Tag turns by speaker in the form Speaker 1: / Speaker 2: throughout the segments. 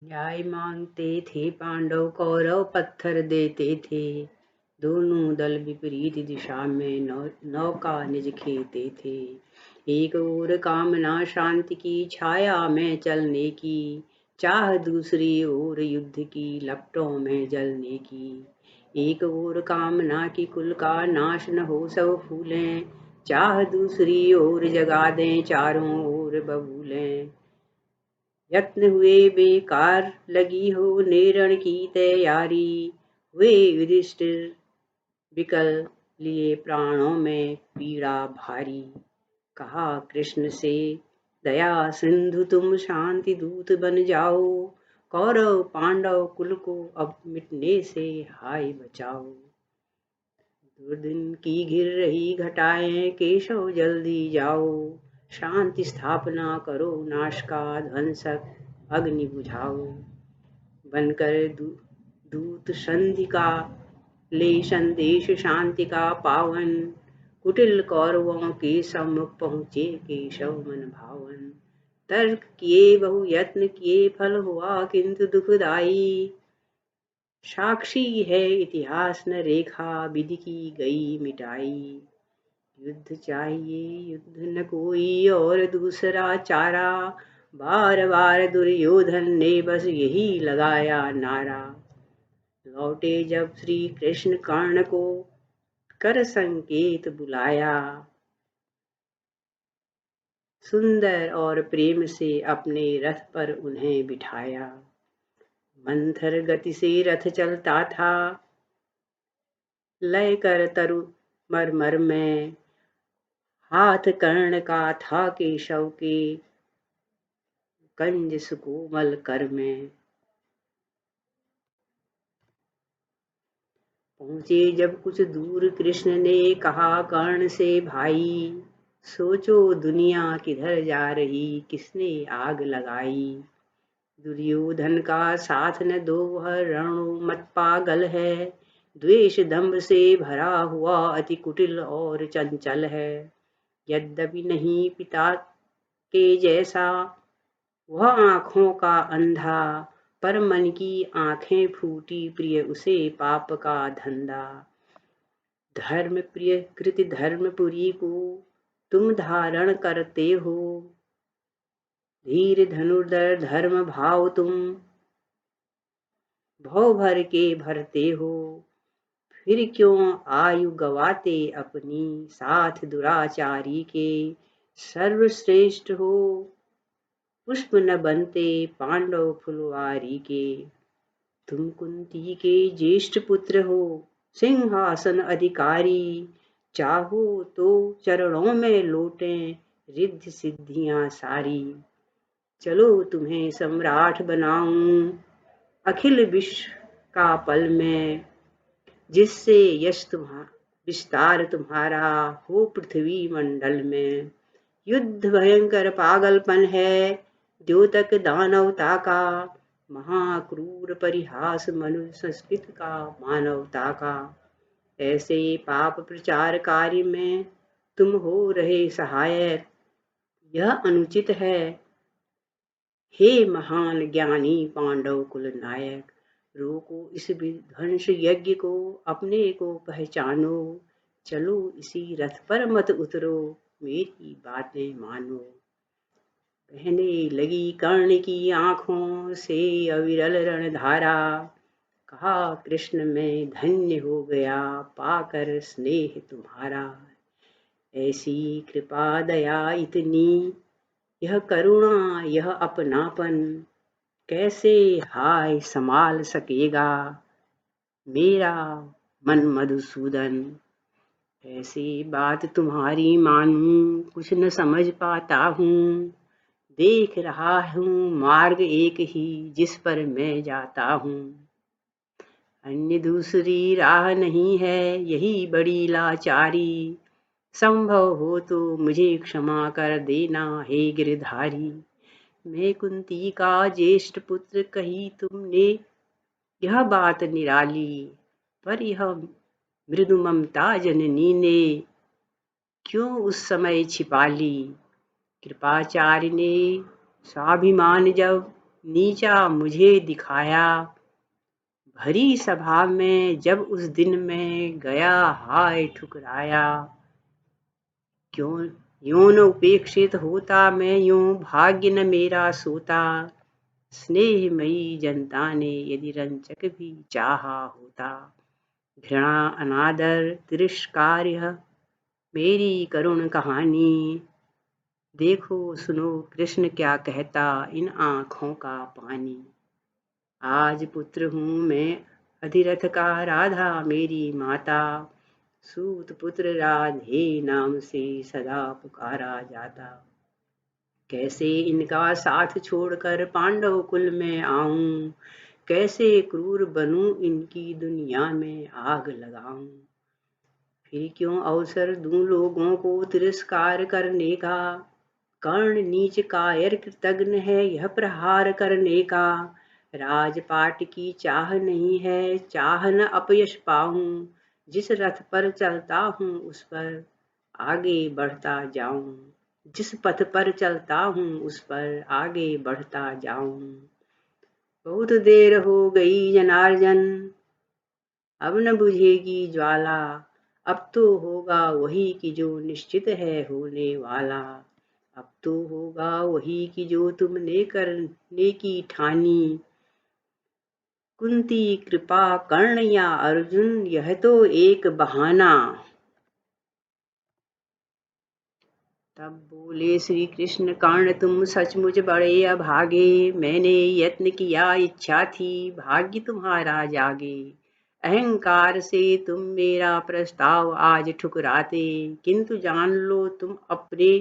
Speaker 1: न्याय मांगते थे पांडव, कौरव पत्थर देते थे। दोनों दल विपरीत दिशा में नौका निज खेते थे। एक ओर कामना शांति की छाया में चलने की, चाह दूसरी ओर युद्ध की लपटों में जलने की। एक ओर कामना की कुल का नाश न हो सब फूलें, चाह दूसरी ओर जगा दें चारों ओर बबूलें। यत्न हुए बेकार लगी हो नेरण की तैयारी, हुए युधिष्ठिर विकल लिए प्राणों में पीड़ा भारी। कहा कृष्ण से दया सिंधु तुम शांति दूत बन जाओ, कौरव पांडव कुल को अब मिटने से हाय बचाओ। दुर्दिन की घिर रही घटाएं केशव जल्दी जाओ, शांति स्थापना करो नाश का ध्वंसक अग्नि बुझाओ। बनकर दूत संधि का ले संदेश शांति का पावन, कुटिल कौरवों के सम्मुख पहुँचे केशव मन भावन। तर्क किए बहु यत्न किए फल हुआ किंतु दुखदाई, साक्षी है इतिहास न रेखा विधि की गई मिटाई। युद्ध चाहिए युद्ध न कोई और दूसरा चारा, बार बार दुर्योधन ने बस यही लगाया नारा। लौटे जब श्री कृष्ण कर्ण को कर संकेत बुलाया, सुंदर और प्रेम से अपने रथ पर उन्हें बिठाया। मंथर गति से रथ चलता था, लय कर तरु मरमर में। हाथ कर्ण का था केशव के कंज सुकोमल कर में। पहुँचे जब कुछ दूर कृष्ण ने कहा कर्ण से भाई, सोचो दुनिया किधर जा रही किसने आग लगाई। दुर्योधन का साथ न दो वह रणो मत पागल है, द्वेष दंभ से भरा हुआ अति कुटिल और चंचल है। यद्यपि नहीं पिता के जैसा वह आँखों का अंधा, पर मन की आँखें फूटी प्रिय उसे पाप का धंधा। धर्म प्रिय कृति धर्मपुरी को तुम धारण करते हो, धीर धनुर्धर धर्म भाव तुम भव भर के भरते हो। फिर क्यों आयु गवाते अपनी साथ दुराचारी के, सर्वश्रेष्ठ हो पुष्प न बनते पांडव फुलवारी के। तुम कुंती के ज्येष्ठ पुत्र हो सिंहासन अधिकारी, चाहो तो चरणों में लौटें रिद्धि सिद्धियां सारी। चलो तुम्हें सम्राट बनाऊं अखिल विश्व का पल में, जिससे यश विस्तार तुम्हारा हो पृथ्वी मंडल में। युद्ध भयंकर पागलपन है द्योतक दानवता का, महाक्रूर परिहास मनुष्य संस्कृत का मानवता का। ऐसे पाप प्रचार कार्य में तुम हो रहे सहायक, यह अनुचित है हे महान ज्ञानी पांडव कुल नायक। रोको इस विध्वंस यज्ञ को अपने को पहचानो, चलो इसी रथ पर मत उतरो मेरी बातें मानो। बहने लगी कर्ण की आंखों से अविरल रणधारा, कहा कृष्ण मैं धन्य हो गया पाकर स्नेह तुम्हारा। ऐसी कृपा दया इतनी, यह करुणा यह अपनापन, कैसे हाय संभाल सकेगा मेरा मन मधुसूदन। ऐसी बात तुम्हारी मानूं कुछ न समझ पाता हूँ, देख रहा हूँ मार्ग एक ही जिस पर मैं जाता हूँ। अन्य दूसरी राह नहीं है यही बड़ी लाचारी, संभव हो तो मुझे क्षमा कर देना हे गिरधारी। मैं कुंती का ज्येष्ठ पुत्र कही तुमने यह बात निराली, पर यह मृदु ममता जननी ने क्यों उस समय छिपा ली। कृपाचार्य ने स्वाभिमान जब नीचा मुझे दिखाया। भरी सभा में जब उस दिन मैं गया हाय ठुकराया। क्यों यूं न उपेक्षित होता मैं, यूं भाग्य न मेरा सोता। स्नेहमयी जनता ने यदि रंजक भी चाहा होता। घृणा अनादर तिरस्कार यह मेरी करुण कहानी। देखो सुनो कृष्ण क्या कहता इन आँखों का पानी। आज पुत्र हूँ मैं अधिरथ का, राधा मेरी माता। सूत पुत्र राधे नाम से सदा पुकारा जाता। कैसे इनका साथ छोड़कर पांडव कुल में आऊं। कैसे क्रूर बनूं इनकी दुनिया में आग लगाऊं। फिर क्यों अवसर दूं लोगों को तिरस्कार करने का। कर्ण नीच कायर कृतघ्न है यह प्रहार करने का। राजपाट की चाह नहीं है, चाह न अपयश पाऊं। जिस रथ पर चलता हूँ उस पर आगे बढ़ता जाऊं। जिस पथ पर चलता हूँ उस पर आगे बढ़ता जाऊं। बहुत देर हो गई जनार्दन, अब न बुझेगी ज्वाला। अब तो होगा वही कि जो निश्चित है होने वाला। अब तो होगा वही कि जो तुमने करने की ठानी। कुंती कृपा कर्ण या अर्जुन यह तो एक बहाना। तब बोले श्री कृष्ण कर्ण तुम सचमुच बड़े अभागे। मैंने यत्न किया इच्छा थी भाग्य तुम्हारा जागे। अहंकार से तुम मेरा प्रस्ताव आज ठुकराते। किंतु जान लो तुम अपने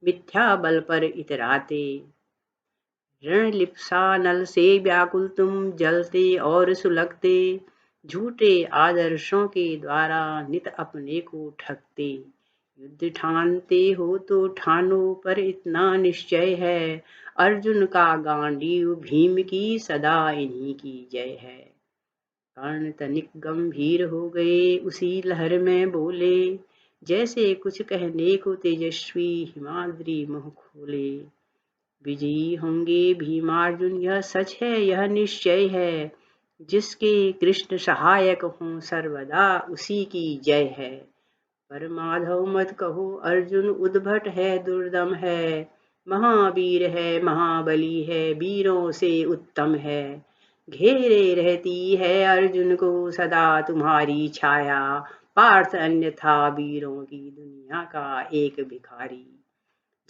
Speaker 1: मिथ्या बल पर इतराते। ऋण लिप्सा नल से व्याकुल तुम जलते और सुलगते। झूठे आदर्शों के द्वारा नित अपने को ठगते। युद्ध ठानते हो तो ठानो पर इतना निश्चय है। अर्जुन का गांडीव भीम की सदा इन्हीं की जय है। कर्ण तनिक गंभीर हो गए उसी लहर में बोले। जैसे कुछ कहने को तेजस्वी हिमाद्री मुँह खोले। विजयी होंगे भीमार्जुन यह सच है यह निश्चय है। जिसके कृष्ण सहायक हों सर्वदा उसी की जय है। पर माधव मत कहो अर्जुन उद्भट है दुर्दम है। महावीर है महाबली है वीरों से उत्तम है। घेरे रहती है अर्जुन को सदा तुम्हारी छाया। पार्थ अन्यथा वीरों की दुनिया का एक भिखारी।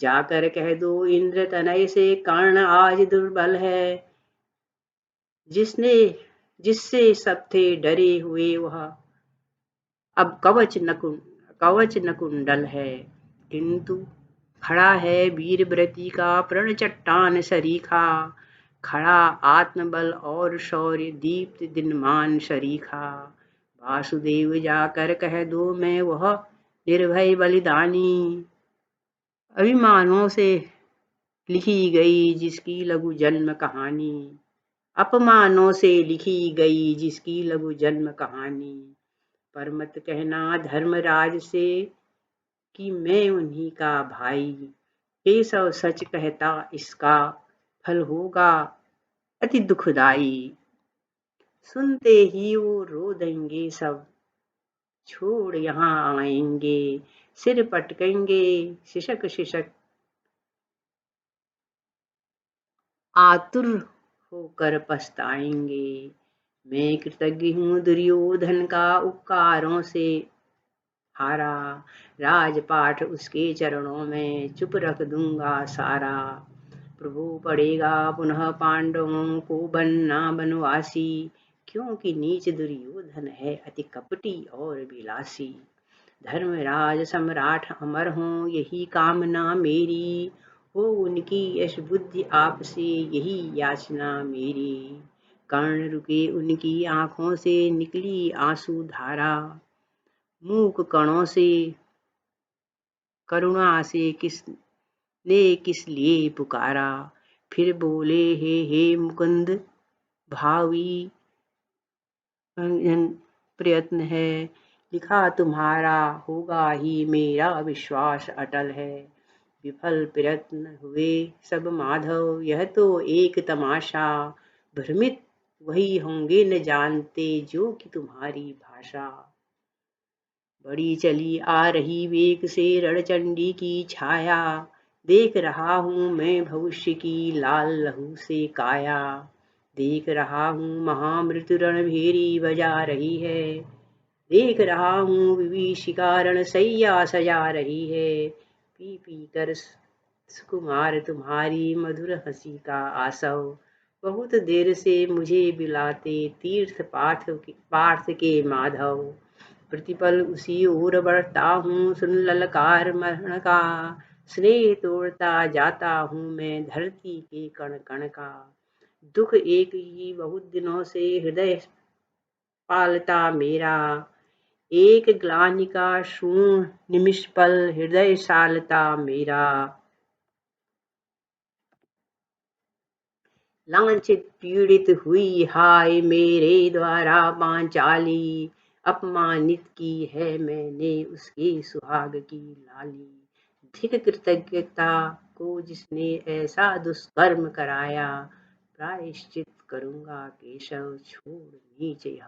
Speaker 1: जाकर कह दो इंद्र तनय से कर्ण आज दुर्बल है। जिसने जिससे सब थे डरे हुए वह अब कवच न कुंडल है। किंतु खड़ा है वीर व्रती का प्रण चट्टान सरीखा। खड़ा आत्मबल और शौर्य दीप्त दिनमान शरीखा। वासुदेव जाकर कह दो मैं वह निर्भय बलिदानी। अभिमानों से लिखी गई जिसकी लघु जन्म कहानी। अपमानों से लिखी गई जिसकी लघु जन्म कहानी। पर मत कहना धर्मराज से कि मैं उन्हीं का भाई। केशव सच कहता इसका फल होगा अति दुखदाई। सुनते ही वो रो देंगे सब छोड़ यहाँ आएंगे। सिर पटकेंगे शिशक शिशक आतुर होकर पछताएंगे। मैं कृतज्ञ हूँ दुर्योधन का उपकारों से हारा। राजपाट उसके चरणों में चुप रख दूंगा सारा। प्रभु पड़ेगा पुनः पांडवों को बनना बनवासी। क्योंकि नीच दुर्योधन है अति कपटी और विलासी। धर्मराज सम्राट अमर हों यही कामना मेरी। हो उनकी यश बुद्धि आपसे यही याचना मेरी। कर्ण रुके उनकी आंखों से निकली आंसू धारा। मूक कणों से करुणा से किस लिए पुकारा। फिर बोले हे मुकुंद भावी प्रयत्न है। लिखा तुम्हारा होगा ही मेरा विश्वास अटल है। विफल प्रयत्न हुए सब माधव, यह तो एक तमाशा। भ्रमित वही होंगे न जानते, जो कि तुम्हारी भाषा। बड़ी चली आ रही वेग से रणचंडी की छाया, देख रहा हूँ मैं भविष्य की लाल लहू से काया। देख रहा हूँ महामृत्यु रणभेरी बजा रही है, देख रहा हूँ विभीषिका रणशैया सजा रही है। पी पी कर सुकुमार तुम्हारी मधुर हंसी का आसव, बहुत देर से मुझे बिलाते तीर्थ पार्थ के माधव। प्रतिपल उसी ओर बढ़ता हूँ, सुन ललकार मरण का, स्नेह तोड़ता जाता हूँ मैं धरती के कण कण का। दुख एक ही बहुत दिनों से हृदय पालता मेरा, एक ग्लानि का शून्य निमिष पल हृदय सालता मेरा। लांछित पीड़ित हुई हाय मेरे द्वारा पांचाली, अपमानित की है मैंने उसके सुहाग की लाली। धिक कृतज्ञता को जिसने ऐसा दुष्कर्म कराया, प्रायश्चित करूंगा केशव छोड़ नीच यह